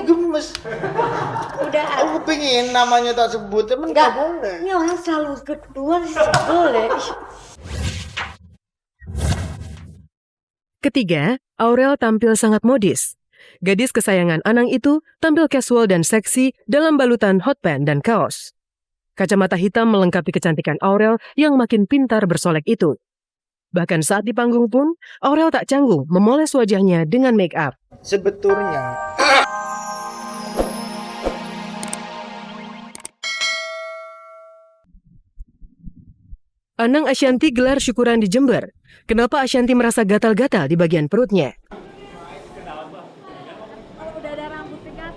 gemes. Udah. Aku pengen namanya tak sebut, emang nggak boleh. Ini orang selalu kedua sebel ya. Ketiga, Aurel tampil sangat modis. Gadis kesayangan Anang itu tampil casual dan seksi dalam balutan hot pants dan kaos. Kacamata hitam melengkapi kecantikan Aurel yang makin pintar bersolek itu. Bahkan saat di panggung pun, Aurel tak canggung memoles wajahnya dengan make up. Sebetulnya Anang Ashanty gelar syukuran di Jember. Kenapa Ashanty merasa gatal-gatal di bagian perutnya? Udah ada rambut pegang.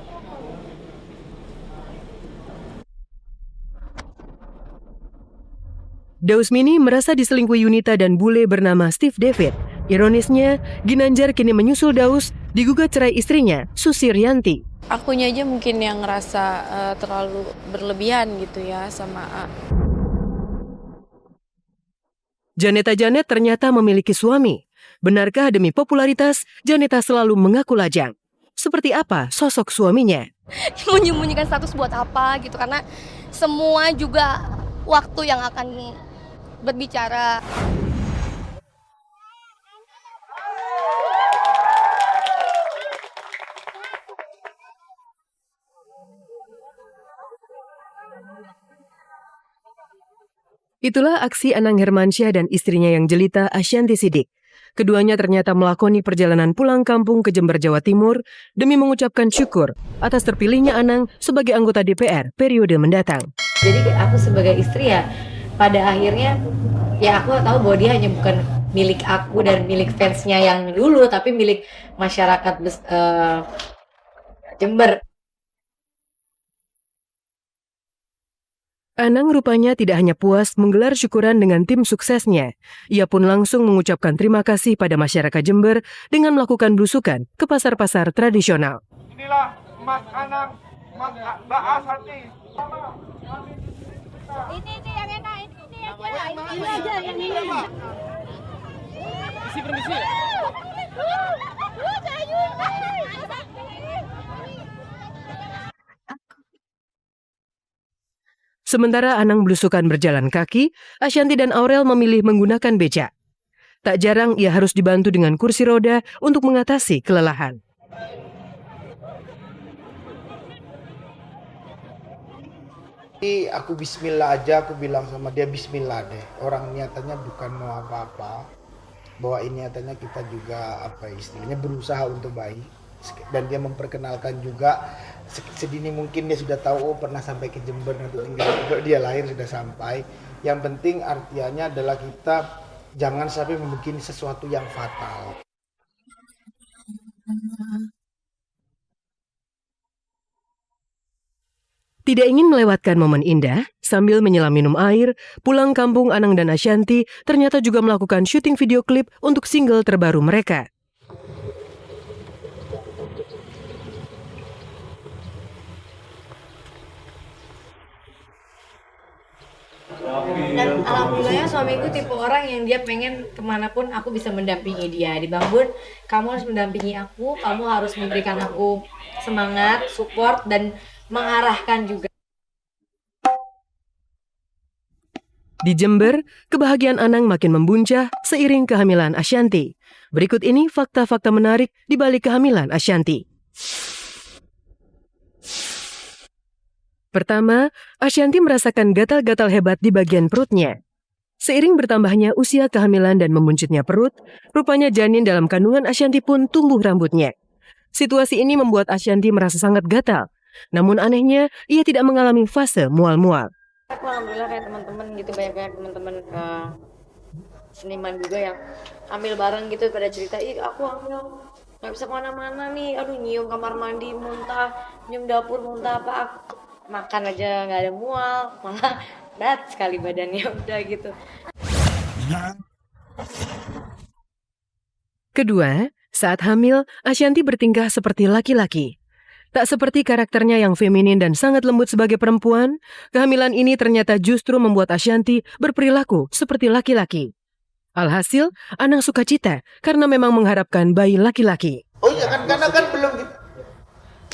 Dausmini merasa diselingkuhi Yunita dan bule bernama Steve David. Ironisnya, Ginanjar kini menyusul Daus digugat cerai istrinya, Susi Rianti. Akunya aja mungkin yang ngerasa terlalu berlebihan gitu ya sama A. Janeta Janet ternyata memiliki suami. Benarkah demi popularitas, Janeta selalu mengaku lajang? Seperti apa sosok suaminya? Menyembunyikan status buat apa gitu, karena semua juga waktu yang akan berbicara. Itulah aksi Anang Hermansyah dan istrinya yang jelita Ashanty Siddiq. Keduanya ternyata melakoni perjalanan pulang kampung ke Jember, Jawa Timur demi mengucapkan syukur atas terpilihnya Anang sebagai anggota DPR periode mendatang. Jadi aku sebagai istri ya, pada akhirnya ya aku tahu bahwa dia hanya bukan milik aku dan milik fansnya yang dulu, tapi milik masyarakat Jember. Anang rupanya tidak hanya puas menggelar syukuran dengan tim suksesnya. Ia pun langsung mengucapkan terima kasih pada masyarakat Jember dengan melakukan belusukan ke pasar-pasar tradisional. Inilah Mas Anang, Mbak Ashanty. Ini yang enak, ini aja yang ini. Permisi. Sementara Anang belusukan berjalan kaki, Ashanty dan Aurel memilih menggunakan becak. Tak jarang ia harus dibantu dengan kursi roda untuk mengatasi kelelahan. Jadi aku bismillah aja, aku bilang sama dia bismillah deh. Orang niatannya bukan mau apa-apa. Bahwa ini niatannya kita juga istilahnya berusaha untuk baik. Dan dia memperkenalkan juga sedini mungkin dia sudah tahu pernah sampai ke Jember, nanti tinggal dia lahir sudah sampai. Yang penting artiannya adalah kita jangan sampai membuat sesuatu yang fatal. Tidak ingin melewatkan momen indah, sambil menyelam minum air, pulang kampung Anang dan Ashanty ternyata juga melakukan syuting video klip untuk single terbaru mereka. Dan alhamdulillahnya suamiku tipe orang yang dia pengen kemanapun aku bisa mendampingi dia. Di Bang Bun, kamu harus mendampingi aku, kamu harus memberikan aku semangat, support, dan mengarahkan juga. Di Jember, kebahagiaan Anang makin membuncah seiring kehamilan Ashanty. Berikut ini fakta-fakta menarik di balik kehamilan Ashanty. Pertama, Ashanty merasakan gatal-gatal hebat di bagian perutnya. Seiring bertambahnya usia kehamilan dan memuncitnya perut, rupanya janin dalam kandungan Ashanty pun tumbuh rambutnya. Situasi ini membuat Ashanty merasa sangat gatal. Namun anehnya, ia tidak mengalami fase mual-mual. Aku alhamdulillah kayak teman-teman gitu, banyak teman-teman seniman juga yang hamil bareng gitu, pada cerita, ih aku hamil nggak bisa kemana-mana nih, aduh nyium kamar mandi muntah, nyium dapur muntah, apa aku makan aja nggak ada mual, malah berat sekali badannya udah gitu. Kedua, saat hamil, Ashanty bertingkah seperti laki-laki. Tak seperti karakternya yang feminin dan sangat lembut sebagai perempuan, kehamilan ini ternyata justru membuat Ashanty berperilaku seperti laki-laki. Alhasil, Anang sukacita karena memang mengharapkan bayi laki-laki. Oh iya kan, karena kan belum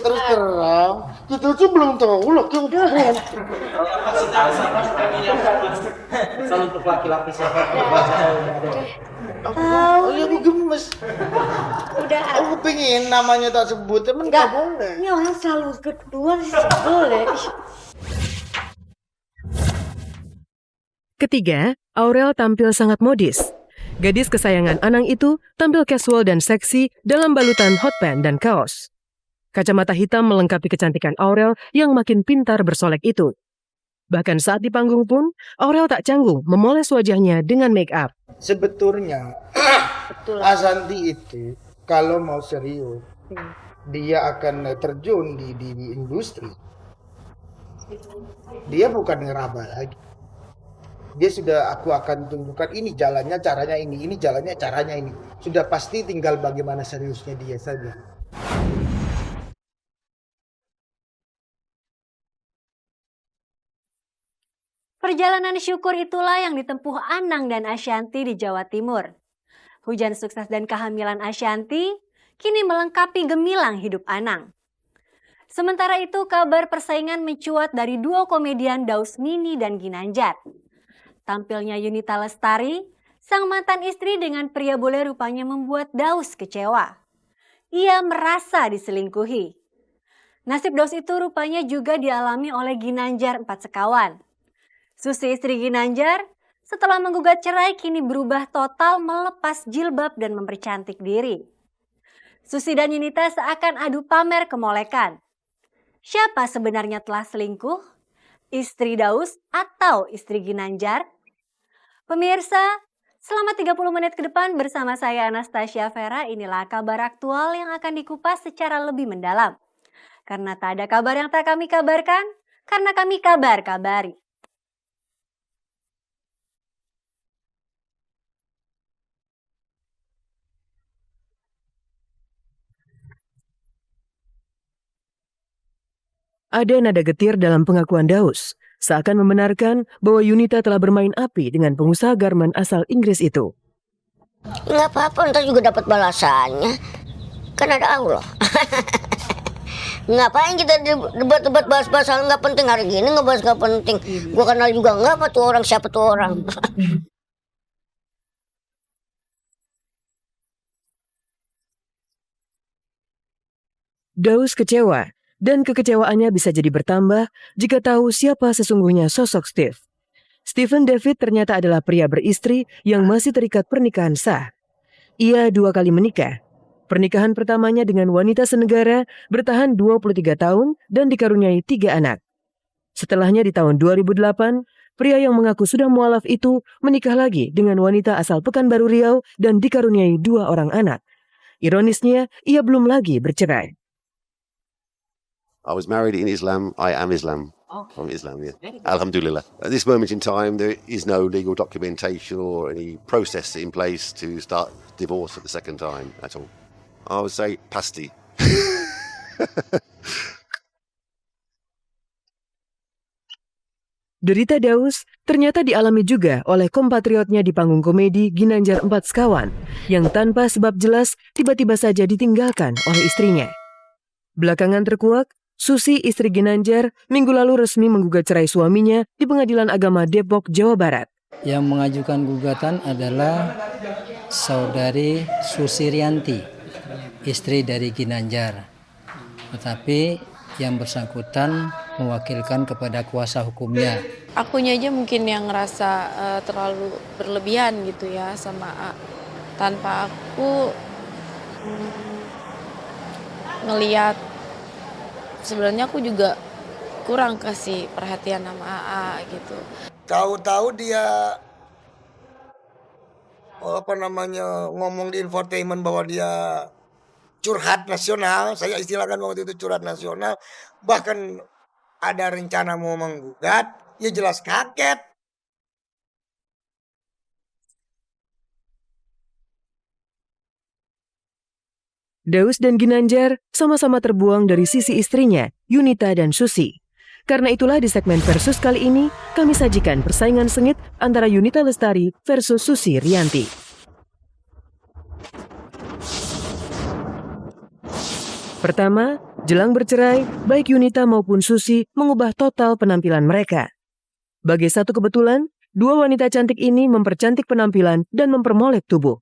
terus terang kita tuh belum tahu loh kalau Salam untuk laki-laki siapa? ya aku gemes. Udah. Aku pengen namanya tak sebut, temen nggak boleh. Ini orang selalu kedua sebel deh. Ketiga, Aurel tampil sangat modis. Gadis kesayangan Anang itu tampil casual dan seksi dalam balutan hot pants dan kaos. Kacamata hitam melengkapi kecantikan Aurel yang makin pintar bersolek itu. Bahkan saat di panggung pun, Aurel tak canggung memoles wajahnya dengan make up. Sebetulnya Ashanty itu kalau mau serius dia akan terjun di industri. Dia bukan ngeraba lagi. Dia sudah aku akan tunjukkan ini jalannya, caranya ini jalannya, caranya ini. Sudah pasti tinggal bagaimana seriusnya dia saja. Perjalanan syukur itulah yang ditempuh Anang dan Ashanty di Jawa Timur. Hujan sukses dan kehamilan Ashanty kini melengkapi gemilang hidup Anang. Sementara itu kabar persaingan mencuat dari duo komedian Daus Mini dan Ginanjar. Tampilnya Yunita Lestari, sang mantan istri dengan pria bule rupanya membuat Daus kecewa. Ia merasa diselingkuhi. Nasib Daus itu rupanya juga dialami oleh Ginanjar 4 sekawan. Susi istri Ginanjar setelah menggugat cerai kini berubah total melepas jilbab dan mempercantik diri. Susi dan Yunita seakan adu pamer kemolekan. Siapa sebenarnya telah selingkuh? Istri Daus atau istri Ginanjar? Pemirsa, selama 30 menit ke depan bersama saya Anastasia Vera, inilah kabar aktual yang akan dikupas secara lebih mendalam. Karena tak ada kabar yang tak kami kabarkan, karena kami kabar-kabari. Ada nada getir dalam pengakuan Daus, seakan membenarkan bahwa Yunita telah bermain api dengan pengusaha garmen asal Inggris itu. Nggak apa-apa, ntar juga dapat balasannya. Kan ada Allah. Ngapain kita debat-debat bahas-bahas hal nggak penting hari gini, ngebahas nggak penting. Gua kenal juga nggak apa tuh orang, siapa tuh orang. Daus kecewa, dan kekecewaannya bisa jadi bertambah jika tahu siapa sesungguhnya sosok Steve. Stephen David ternyata adalah pria beristri yang masih terikat pernikahan sah. Ia 2 kali menikah. Pernikahan pertamanya dengan wanita senegara bertahan 23 tahun dan dikaruniai 3 anak. Setelahnya di tahun 2008, pria yang mengaku sudah mualaf itu menikah lagi dengan wanita asal Pekanbaru Riau dan dikaruniai 2 orang anak. Ironisnya, ia belum lagi bercerai. I was married in Islam. I am Islam. From Islam, yeah. Alhamdulillah. At this moment in time, there is no legal documentation or any process in place to start divorce at the second time at all. I would say pasti. Derita Daus ternyata dialami juga oleh kompatriotnya di panggung komedi Ginanjar 4 sekawan yang tanpa sebab jelas tiba-tiba saja ditinggalkan oleh istrinya. Belakangan terkuak, Susi istri Ginanjar minggu lalu resmi menggugat cerai suaminya di Pengadilan Agama Depok, Jawa Barat. Yang mengajukan gugatan adalah saudari Susi Rianti, istri dari Ginanjar. Tetapi yang bersangkutan mewakilkan kepada kuasa hukumnya. Akunya aja mungkin yang ngerasa terlalu berlebihan gitu ya sama A. Tanpa aku ngelihat sebenarnya aku juga kurang kasih perhatian sama AA gitu. Tahu-tahu dia ngomong di infotainment bahwa dia curhat nasional, saya istilahkan waktu itu curhat nasional, bahkan ada rencana mau menggugat, ya jelas kaget. Daus dan Ginanjar sama-sama terbuang dari sisi istrinya, Yunita dan Susi. Karena itulah di segmen Versus kali ini, kami sajikan persaingan sengit antara Yunita Lestari versus Susi Rianti. Pertama, jelang bercerai, baik Yunita maupun Susi mengubah total penampilan mereka. Bagai satu kebetulan, dua wanita cantik ini mempercantik penampilan dan mempermolek tubuh.